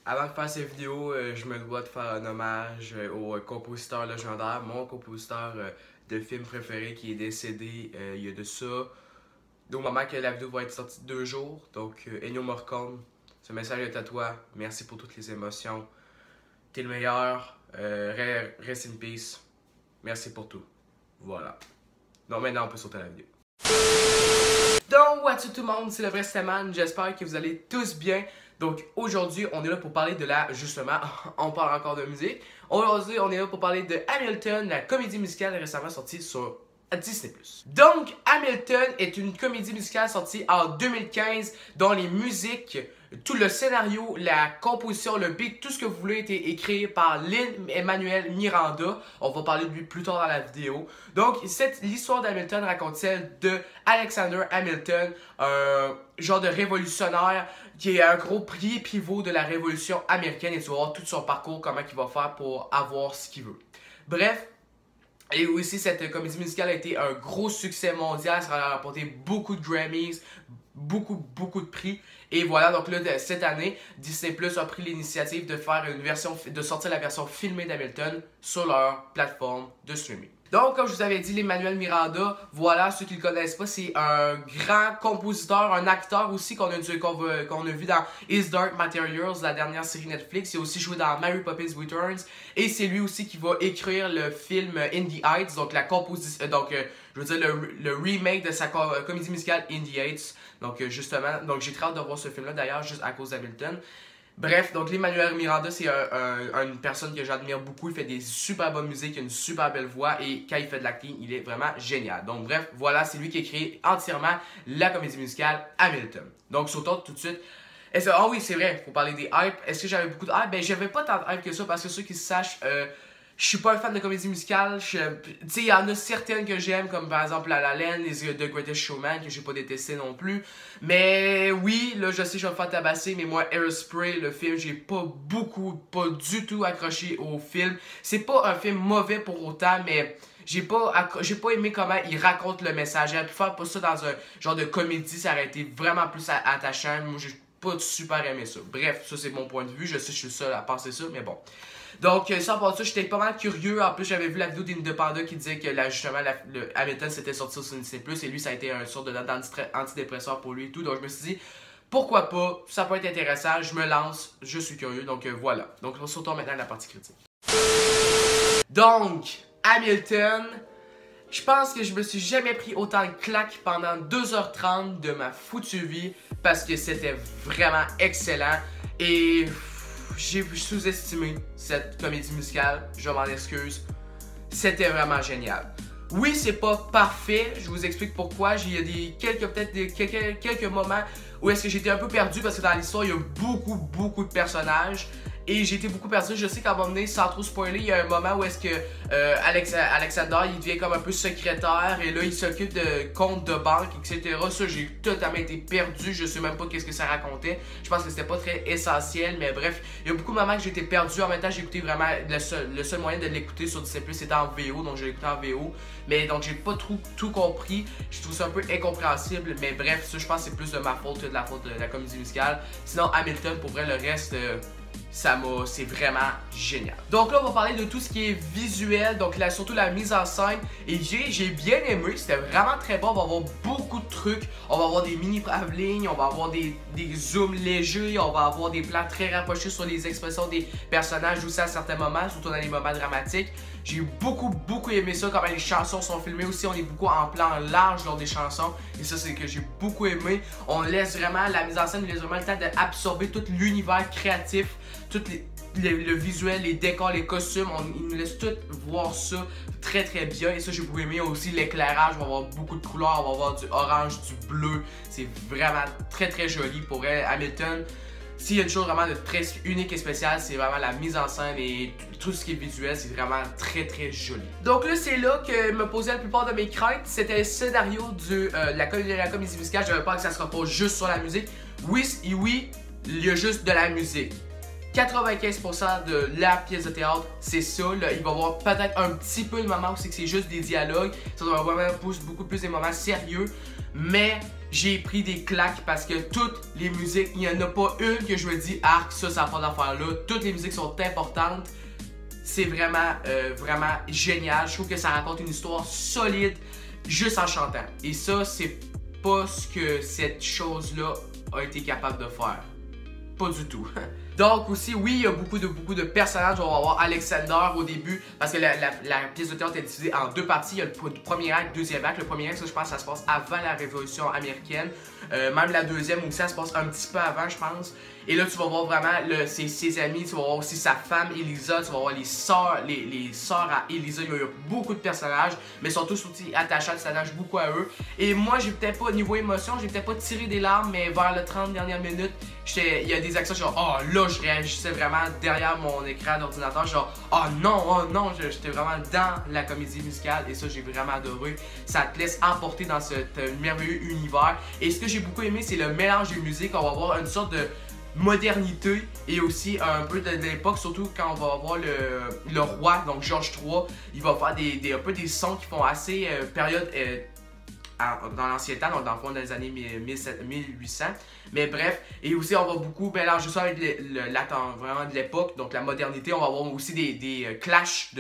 Avant de faire cette vidéo, je me dois de faire un hommage au compositeur légendaire, mon compositeur de film préféré qui est décédé il y a de ça. Au moment que la vidéo va être sortie 2 jours, donc Ennio Morricone, ce message est à toi. Merci pour toutes les émotions. T'es le meilleur. Rest in peace. Merci pour tout. Voilà. Donc maintenant on peut sauter la vidéo. Donc what's up tout le monde, c'est le vrai Stéman. J'espère que vous allez tous bien. Donc aujourd'hui on est là pour parler de la, justement, on parle encore de musique. Aujourd'hui on est là pour parler de Hamilton, la comédie musicale récemment sortie sur Disney+. Donc Hamilton est une comédie musicale sortie en 2015 dont les musiques, tout le scénario, la composition, le beat, tout ce que vous voulez a été écrit par Lin-Manuel Miranda. On va parler de lui plus tard dans la vidéo. Donc l'histoire d'Hamilton raconte celle de Alexander Hamilton, un genre de révolutionnaire qui est un gros prix pivot de la révolution américaine, et tu vas voir tout son parcours, comment il va faire pour avoir ce qu'il veut. Bref. Et aussi, cette comédie musicale a été un gros succès mondial. Ça a rapporté beaucoup de Grammys, beaucoup de prix. Et voilà, donc là, cette année, Disney Plus a pris l'initiative de faire une version, de sortir la version filmée d'Hamilton sur leur plateforme de streaming. Donc, comme je vous avais dit, Lin-Manuel Miranda, voilà, ceux qui ne le connaissent pas, c'est un grand compositeur, un acteur aussi qu'on a vu dans His Dark Materials, la dernière série Netflix. Il a aussi joué dans Mary Poppins Returns. Et c'est lui aussi qui va écrire le film In the Heights, donc la composition, je veux dire le remake de sa comédie musicale In the Heights. Donc justement, donc j'ai très hâte de voir ce film-là d'ailleurs, juste à cause d'Hamilton. Bref, donc Lin-Manuel Miranda, c'est une personne que j'admire beaucoup. Il fait des super bonnes musiques, il a une super belle voix et quand il fait de l'acting, il est vraiment génial. Donc bref, voilà, c'est lui qui a créé entièrement la comédie musicale Hamilton. Donc sautons tout de suite. Ah oui, c'est vrai, il faut parler des hype. Est-ce que j'avais beaucoup de hype? Ben j'avais pas tant de hype que ça parce que ceux qui se sachent, je suis pas un fan de comédie musicale. Tu sais, il y en a certaines que j'aime, comme par exemple La La Land, The Greatest Showman, que j'ai pas détesté non plus. Mais oui, là, je sais que je vais me faire tabasser, mais moi, Hairspray, le film, j'ai pas du tout accroché au film. C'est pas un film mauvais pour autant, mais j'ai pas aimé comment il raconte le message. J'aurais pu faire pas ça dans un genre de comédie, ça aurait été vraiment plus attachant. Moi, j'ai pas super aimé ça. Bref, ça c'est mon point de vue. Je sais que je suis le seul à penser ça, mais bon. Donc, sans part ça, j'étais pas mal curieux. En plus, j'avais vu la vidéo d'Independent qui disait que justement, le Hamilton s'était sorti sur Disney+, et lui, ça a été un sorte d'antidépresseur pour lui et tout. Donc, je me suis dit, pourquoi pas, ça peut être intéressant, je me lance, je suis curieux. Donc, voilà. Donc, on sautons maintenant à la partie critique. Donc, Hamilton, je pense que je me suis jamais pris autant de claques pendant 2h30 de ma foutue vie parce que c'était vraiment excellent et j'ai sous-estimé cette comédie musicale, je m'en excuse. C'était vraiment génial. Oui, c'est pas parfait, je vous explique pourquoi. Il y a quelques moments où est-ce que j'étais un peu perdu parce que dans l'histoire, il y a beaucoup de personnages. Et j'ai été beaucoup perdu. Je sais qu'à un moment donné, sans trop spoiler, il y a un moment où est-ce que Alexander, il devient comme un peu secrétaire et là, il s'occupe de comptes de banque, etc. Ça, j'ai totalement été perdu. Je sais même pas qu'est-ce que ça racontait. Je pense que c'était pas très essentiel, mais bref, il y a beaucoup de moments que j'ai été perdu. En même temps, j'ai écouté vraiment, le seul moyen de l'écouter sur Disney+, c'était en VO, donc j'ai écouté en VO. Mais donc, j'ai pas tout compris. Je trouve ça un peu incompréhensible, mais bref, ça, je pense que c'est plus de ma faute que de la faute de la comédie musicale. Sinon, Hamilton, pour vrai, le reste... c'est vraiment génial. Donc là, on va parler de tout ce qui est visuel, donc là, surtout la mise en scène. Et j'ai bien aimé, c'était vraiment très bon. On va avoir beaucoup de trucs. On va avoir des mini travelling, on va avoir des zooms légers, on va avoir des plans très rapprochés sur les expressions des personnages aussi à certains moments, surtout dans les moments dramatiques. J'ai beaucoup aimé ça, comment les chansons sont filmées aussi. On est beaucoup en plan large lors des chansons. Et ça, c'est que j'ai beaucoup aimé. On laisse vraiment, la mise en scène, nous laisse vraiment le temps d'absorber tout l'univers créatif, tout le visuel, les décors, les costumes. Ils nous laissent tout voir ça très bien. Et ça, j'ai beaucoup aimé aussi l'éclairage. On va avoir beaucoup de couleurs, on va avoir du orange, du bleu. C'est vraiment très joli pour elle. Hamilton. S'il y a une chose vraiment de très unique et spéciale, c'est vraiment la mise en scène et tout ce qui est visuel, c'est vraiment très joli. Donc là, c'est là que me posait la plupart de mes craintes. C'était le scénario de la comédie musicale. Je n'avais pas que ça se repose juste sur la musique. Oui, il y a juste de la musique. 95% de la pièce de théâtre, c'est ça. Là, il va y avoir peut-être un petit peu de moments où c'est juste des dialogues. Ça va vraiment beaucoup plus des moments sérieux. Mais j'ai pris des claques parce que toutes les musiques, il n'y en a pas une que je me dis, ah, ça n'a pas d'affaire là. Toutes les musiques sont importantes. C'est vraiment, vraiment génial. Je trouve que ça raconte une histoire solide juste en chantant. Et ça, c'est pas ce que cette chose-là a été capable de faire. Pas du tout. Donc aussi, oui, il y a beaucoup de personnages. On va voir Alexander au début, parce que la pièce de théâtre est divisée en deux parties. Il y a le premier acte, le deuxième acte. Le premier acte, ça, je pense, ça se passe avant la Révolution américaine. Même la deuxième aussi, ça se passe un petit peu avant, je pense. Et là, tu vas voir vraiment ses amis, tu vas voir aussi sa femme, Elisa, tu vas voir les sœurs à Elisa. Il y a beaucoup de personnages, mais ils sont tous aussi attachants, tu t'attaches beaucoup à eux. Et moi, j'ai peut-être pas, niveau émotion, j'ai peut-être pas tiré des larmes, mais vers les 30 dernières minutes, il y a des actions, genre, oh là, je réagissais vraiment derrière mon écran d'ordinateur, genre, oh non, j'étais vraiment dans la comédie musicale, et ça, j'ai vraiment adoré. Ça te laisse emporter dans cet merveilleux univers. Et ce que j'ai beaucoup aimé, c'est le mélange des musiques. On va avoir une sorte de modernité et aussi un peu de l'époque, surtout quand on va voir le roi, donc George III. Il va faire un peu des sons qui font assez période dans l'ancien temps, donc dans le fond dans les années 1800. Mais bref, et aussi on va beaucoup mélanger ça avec vraiment de l'époque, donc la modernité. On va avoir aussi des clashs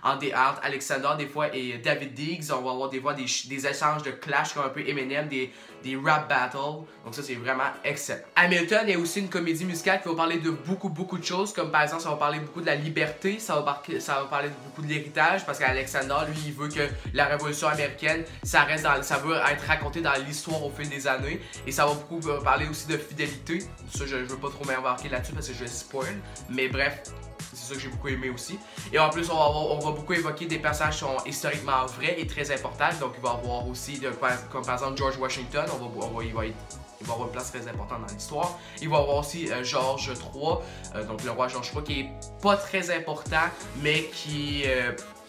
entre Alexander des fois et David Diggs. On va avoir des fois des échanges de clash comme un peu Eminem, des rap battles. Donc ça, c'est vraiment excellent. Hamilton est aussi une comédie musicale qui va parler de beaucoup de choses, comme par exemple, ça va parler beaucoup de la liberté, ça va parler beaucoup de l'héritage, parce qu'Alexander, lui, il veut que la Révolution américaine, ça veut être raconté dans l'histoire au fil des années. Et ça va beaucoup parler aussi de fidélité. Ça, je veux pas trop m'embarquer là-dessus parce que je vais spoil. Mais bref, c'est ça que j'ai beaucoup aimé aussi. Et en plus, on va beaucoup évoquer des personnages qui sont historiquement vrais et très importants. Donc, il va y avoir aussi, comme par exemple George Washington, il va avoir une place très importante dans l'histoire. Il va y avoir aussi George III, donc le roi George III, qui est pas très important, mais qui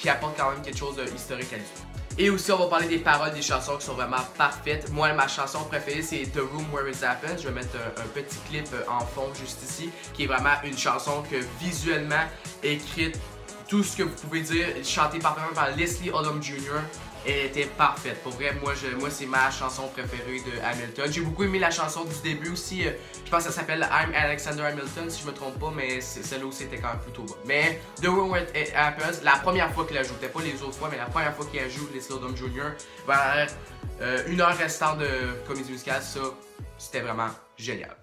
apporte quand même quelque chose d'historique à l'histoire. Et aussi, on va parler des paroles des chansons qui sont vraiment parfaites. Moi, ma chanson préférée, c'est The Room Where It Happens. Je vais mettre un petit clip en fond juste ici, qui est vraiment une chanson que visuellement écrite, tout ce que vous pouvez dire, chantée parfaitement par Leslie Odom Jr. Elle était parfaite. Pour vrai, moi c'est ma chanson préférée de Hamilton. J'ai beaucoup aimé la chanson du début aussi. Je pense que ça s'appelle I'm Alexander Hamilton, si je me trompe pas, mais celle-là aussi était quand même plutôt bonne. Mais The Room Where It Happens, la première fois qu'il la joue, peut-être pas les autres fois, mais la première fois qu'il la joue, Leslie Odom Jr., vers une heure restante de comédie musicale, ça, c'était vraiment génial.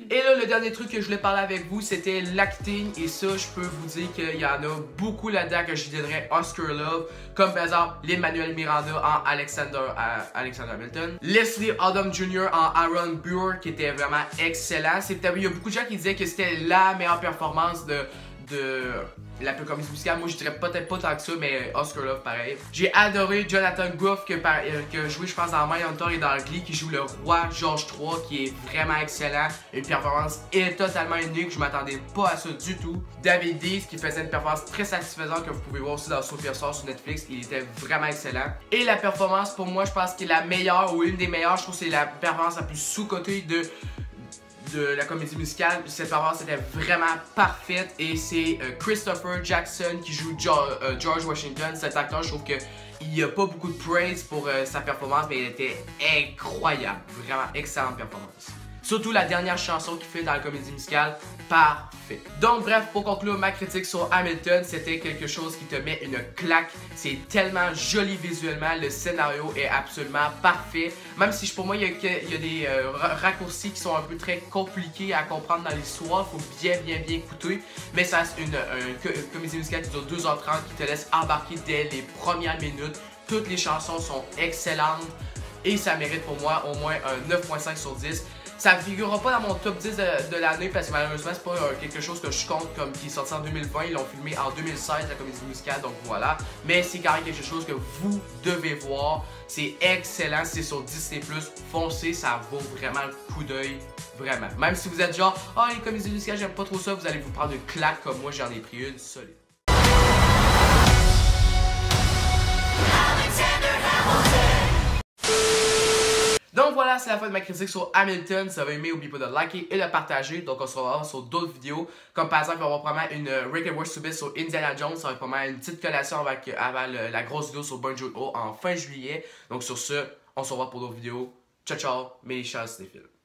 Et là, le dernier truc que je voulais parler avec vous, c'était l'acting. Et ça, je peux vous dire qu'il y en a beaucoup là-dedans que je donnerais Oscar Love. Comme par exemple, Lin-Manuel Miranda en Alexander Hamilton. Leslie Odom Jr. en Aaron Burr, qui était vraiment excellent. Il y a beaucoup de gens qui disaient que c'était la meilleure performance de la comédie musicale. Moi, je dirais peut-être pas tant que ça, mais Oscar Love, pareil. J'ai adoré Jonathan Groff, qui a joué, je pense, dans Mindhunter et dans Glee, qui joue le roi George III, qui est vraiment excellent. Une performance totalement unique. Je m'attendais pas à ça du tout. David Diggs, qui faisait une performance très satisfaisante, que vous pouvez voir aussi dans Superstar sur Netflix. Il était vraiment excellent. Et la performance, pour moi, je pense qu'elle est la meilleure, ou une des meilleures. Je trouve que c'est la performance la plus sous-cotée de la comédie musicale. Cette performance était vraiment parfaite et c'est Christopher Jackson qui joue George Washington. Cet acteur, je trouve qu'il n'y a pas beaucoup de praise pour sa performance, mais elle était incroyable. Vraiment excellente performance. Surtout la dernière chanson qu'il fait dans la comédie musicale, parfait. Donc bref, pour conclure ma critique sur Hamilton, c'était quelque chose qui te met une claque. C'est tellement joli visuellement, le scénario est absolument parfait. Même si pour moi, il y a des raccourcis qui sont un peu très compliqués à comprendre dans l'histoire, il faut bien écouter. Mais ça c'est une comédie musicale qui dure 2h30, qui te laisse embarquer dès les premières minutes. Toutes les chansons sont excellentes et ça mérite pour moi au moins un 9.5 sur 10. Ça ne figurera pas dans mon top 10 de l'année parce que malheureusement c'est pas quelque chose que je compte comme qui est sorti en 2020. Ils l'ont filmé en 2016 la comédie musicale, donc voilà. Mais c'est quand même quelque chose que vous devez voir. C'est excellent, c'est sur Disney+, foncez, ça vaut vraiment le coup d'œil, vraiment. Même si vous êtes genre, oh les comédies musicales j'aime pas trop ça, vous allez vous prendre une claque comme moi j'en ai pris une solide. Alexander Hamilton. Donc voilà, c'est la fin de ma critique sur Hamilton. Si vous avez aimé, n'oubliez pas de liker et de partager. Donc on se revoit sur d'autres vidéos. Comme par exemple, on va avoir probablement une Rick and Morty Subit sur Indiana Jones. Ça va être probablement une petite collation avant la grosse vidéo sur Bunjo en fin juillet. Donc sur ce, on se revoit pour d'autres vidéos. Ciao ciao, mes chers cinéphiles.